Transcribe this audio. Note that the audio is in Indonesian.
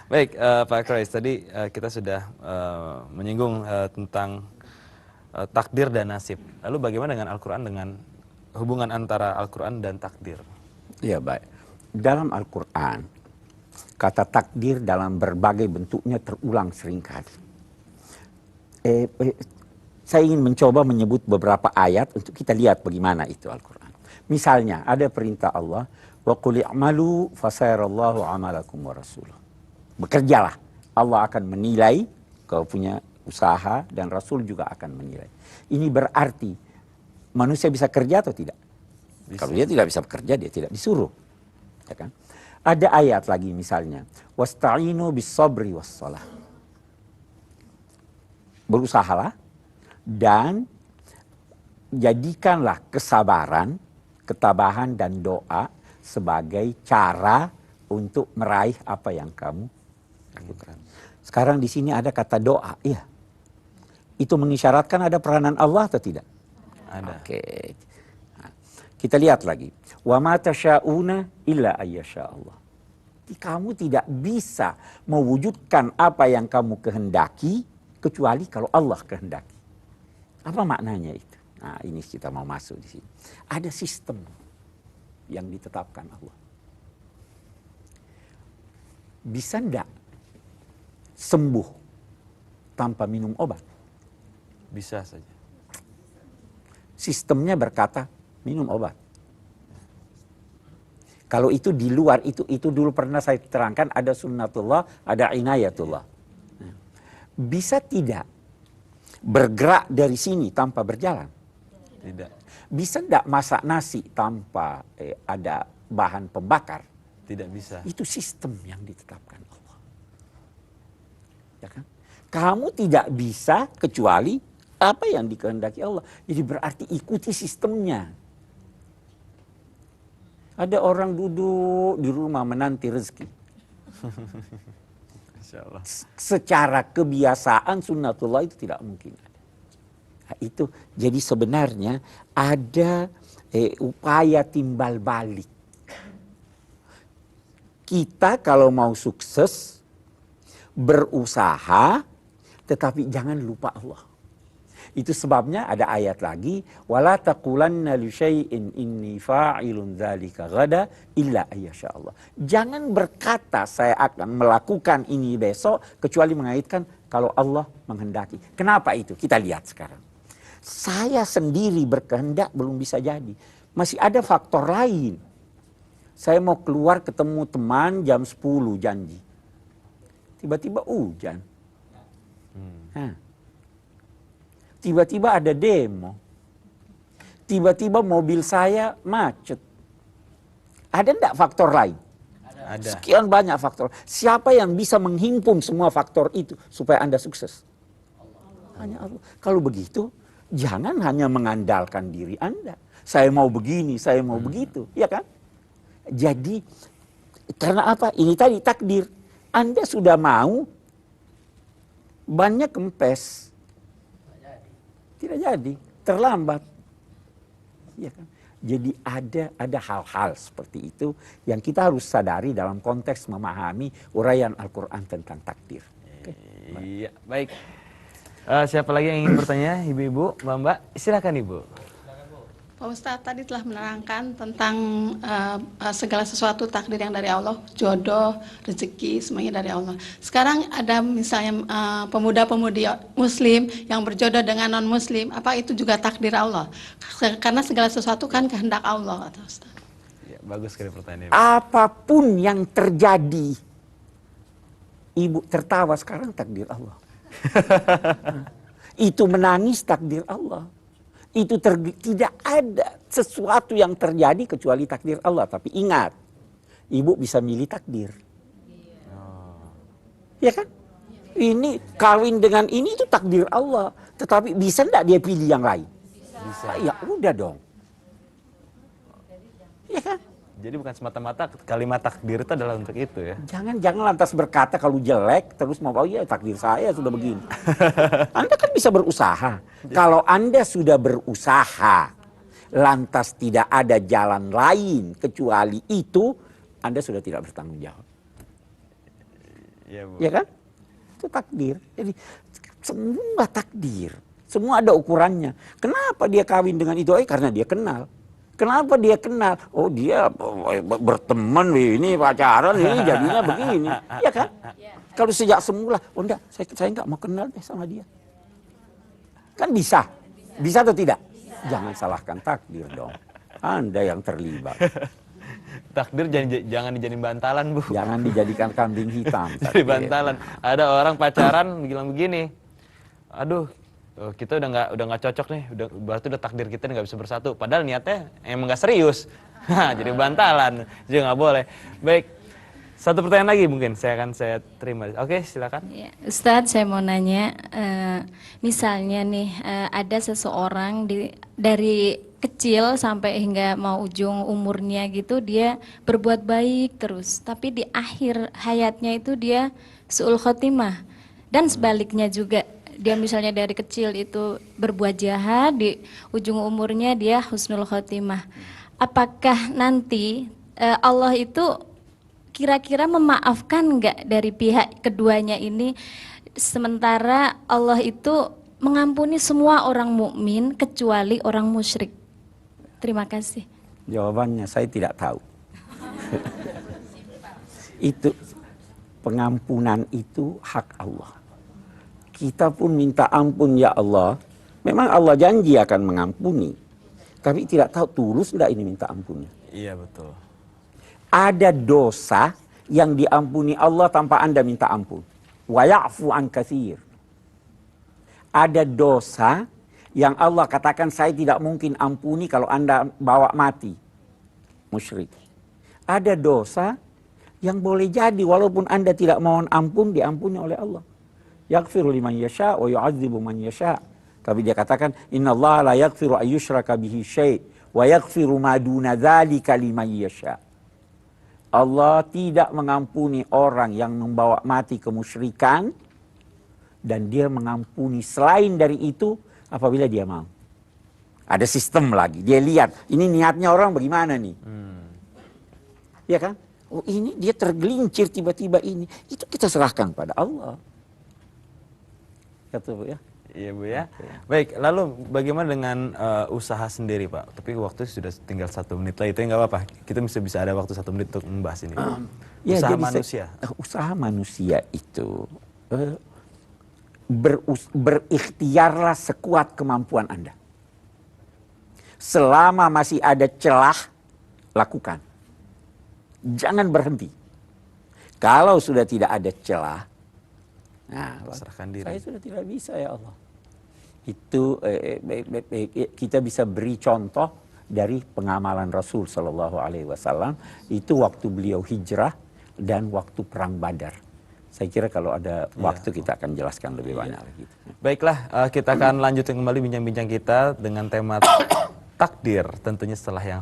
Baik, Pak Krais, tadi kita sudah menyinggung tentang takdir dan nasib. Lalu bagaimana dengan Al-Quran, dengan hubungan antara Al-Quran dan takdir? Ya, baik. Dalam Al-Quran, kata takdir dalam berbagai bentuknya terulang seringkali. Saya ingin mencoba menyebut beberapa ayat untuk kita lihat bagaimana itu Al-Quran. Misalnya, ada perintah Allah, wa qul i'malu fasayarallahu amalakum wa rasuluh. Bekerjalah, Allah akan menilai, kau punya usaha dan Rasul juga akan menilai. Ini berarti manusia bisa kerja atau tidak? Bisa. Kalau dia tidak bisa bekerja, dia tidak disuruh. Ya kan? Ada ayat lagi misalnya, wasta'inu bis sabri was salah. Berusahalah dan jadikanlah kesabaran, ketabahan dan doa sebagai cara untuk meraih apa yang kamu lakukan. Sekarang di sini ada kata doa, iya. Itu mengisyaratkan ada peranan Allah atau tidak? Ada. Oke. Nah, kita lihat lagi. Wa ma tasyauna illa ayyasha Allah. Kamu tidak bisa mewujudkan apa yang kamu kehendaki kecuali kalau Allah kehendaki. Apa maknanya itu? Nah, ini kita mau masuk di sini. Ada sistem yang ditetapkan Allah. Bisa enggak sembuh tanpa minum obat? Bisa saja. Sistemnya berkata minum obat. Kalau itu di luar itu dulu pernah saya terangkan, ada sunnatullah, ada inayatullah. Bisa tidak bergerak dari sini tanpa berjalan? Tidak. Bisa tidak masak nasi tanpa ada bahan pembakar? Tidak bisa. Itu sistem yang ditetapkan Allah. Ya kan? Kamu tidak bisa kecuali apa yang dikehendaki Allah. Jadi berarti ikuti sistemnya. Ada orang duduk di rumah menanti rezeki. Insya Allah. Secara kebiasaan sunnatullah itu tidak mungkin ada. Nah, itu jadi sebenarnya ada upaya timbal balik. Kita kalau mau sukses berusaha, tetapi jangan lupa Allah. Itu sebabnya ada ayat lagi, wala taqulanna li syai'in inni fa'ilun dzalika ghada illa ayyasha Allah. Jangan berkata saya akan melakukan ini besok kecuali mengaitkan kalau Allah menghendaki. Kenapa itu? Kita lihat sekarang. Saya sendiri berkehendak belum bisa jadi. Masih ada faktor lain. Saya mau keluar ketemu teman jam 10 janji. Tiba-tiba hujan. Tiba-tiba ada demo. Tiba-tiba mobil saya macet. Ada enggak faktor lain? Ada. Sekian banyak faktor. Siapa yang bisa menghimpun semua faktor itu supaya Anda sukses? Hanya Allah. Kalau begitu, jangan hanya mengandalkan diri Anda. Saya mau begini, saya mau begitu. Ya kan? Jadi, karena apa? Ini tadi takdir. Anda sudah mau, banyak kempes. Tidak jadi, terlambat. Ya kan? Jadi ada hal-hal seperti itu yang kita harus sadari dalam konteks memahami uraian Al-Quran tentang takdir. Iya, baik. Siapa lagi yang ingin bertanya? Ibu-ibu, Mbak-mbak, silakan Ibu. Pak Ustadz tadi telah menerangkan tentang segala sesuatu takdir yang dari Allah, jodoh, rezeki, semuanya dari Allah. Sekarang ada misalnya pemuda-pemudi Muslim yang berjodoh dengan non-Muslim, apa itu juga takdir Allah? Karena segala sesuatu kan kehendak Allah, kata Ustadz. Ya, bagus sekali pertanyaan. Apapun yang terjadi, ibu tertawa sekarang takdir Allah. Itu menangis takdir Allah. Itu tidak ada sesuatu yang terjadi kecuali takdir Allah. Tapi ingat, ibu bisa milih takdir. Ya kan? Ini kawin dengan ini itu takdir Allah. Tetapi bisa enggak dia pilih yang lain? Bisa. Ya udah dong. Ya kan? Jadi bukan semata-mata kalimat takdir itu adalah untuk itu ya. Jangan lantas berkata kalau jelek terus mau ya takdir saya sudah begini. Anda kan bisa berusaha. Kalau Anda sudah berusaha lantas tidak ada jalan lain kecuali itu, Anda sudah tidak bertanggung jawab. Iya, Bu. Ya kan? Itu takdir. Jadi semua takdir. Semua ada ukurannya. Kenapa dia kawin dengan itu? Karena dia kenal. Kenapa dia kenal? Oh dia berteman, ini pacaran, ini jadinya begini. Ya kan? Kalau sejak semula, oh enggak, saya enggak mau kenal deh sama dia. Kan bisa. Bisa atau tidak? Jangan salahkan takdir dong. Anda yang terlibat. Takdir jangan dijadiin bantalan, Bu. Jangan dijadikan kambing hitam. Jadi takdir. bantalan. Ada orang pacaran bilang begini. Aduh, kita udah nggak cocok nih. Berarti udah takdir kita nggak bisa bersatu. Padahal niatnya emang nggak serius. Jadi bantalan. Jadi nggak boleh. Baik. Satu pertanyaan lagi mungkin saya terima. Oke, silakan. Ya, Ustadz, saya mau nanya, misalnya nih ada seseorang dari kecil sampai hingga mau ujung umurnya gitu dia berbuat baik terus, tapi di akhir hayatnya itu dia su'ul khotimah, dan sebaliknya juga dia misalnya dari kecil itu berbuat jahat, di ujung umurnya dia husnul khotimah. Apakah nanti Allah itu kira-kira memaafkan nggak dari pihak keduanya ini, sementara Allah itu mengampuni semua orang mukmin kecuali orang musyrik? Terima kasih. Jawabannya saya tidak tahu. Itu pengampunan itu hak Allah. Kita pun minta ampun ya Allah. Memang Allah janji akan mengampuni. Tapi tidak tahu tulus enggak ini minta ampunnya. Iya, betul. Ada dosa yang diampuni Allah tanpa Anda minta ampun. Wa ya'fu an katsir. Ada dosa yang Allah katakan saya tidak mungkin ampuni kalau Anda bawa mati. Musyrik. Ada dosa yang boleh jadi walaupun Anda tidak mohon ampun diampuni oleh Allah. Yaghfiru liman yasha wa yu'adzibu man yasha. Tapi dia katakan innallaha la yaghfiru ayyushraka bihi syai' wa yaghfiru ma duna dzalika liman yasha. Allah tidak mengampuni orang yang membawa mati kemusyrikan, dan dia mengampuni selain dari itu apabila dia mau. Ada sistem lagi, dia lihat ini niatnya orang bagaimana nih. Ya kan? Oh ini dia tergelincir tiba-tiba ini, itu kita serahkan pada Allah. Kata Bu ya. Iya, Bu ya. Baik, lalu bagaimana dengan usaha sendiri, Pak? Tapi waktu sudah tinggal 1 menit lagi, itu nggak apa-apa. Kita bisa ada waktu 1 menit untuk membahas ini. Usaha jadi manusia. Usaha manusia itu berikhtiarlah sekuat kemampuan Anda. Selama masih ada celah, lakukan. Jangan berhenti. Kalau sudah tidak ada celah, nah, Serahkan diri. saya sudah tidak bisa ya Allah. Itu kita bisa beri contoh dari pengamalan Rasul Shallallahu Alaihi Wasallam. Itu waktu beliau hijrah dan waktu perang Badar. Saya kira kalau ada waktu kita akan jelaskan lebih banyak lagi. Baiklah, kita akan lanjutkan kembali bincang-bincang kita dengan tema takdir tentunya setelah yang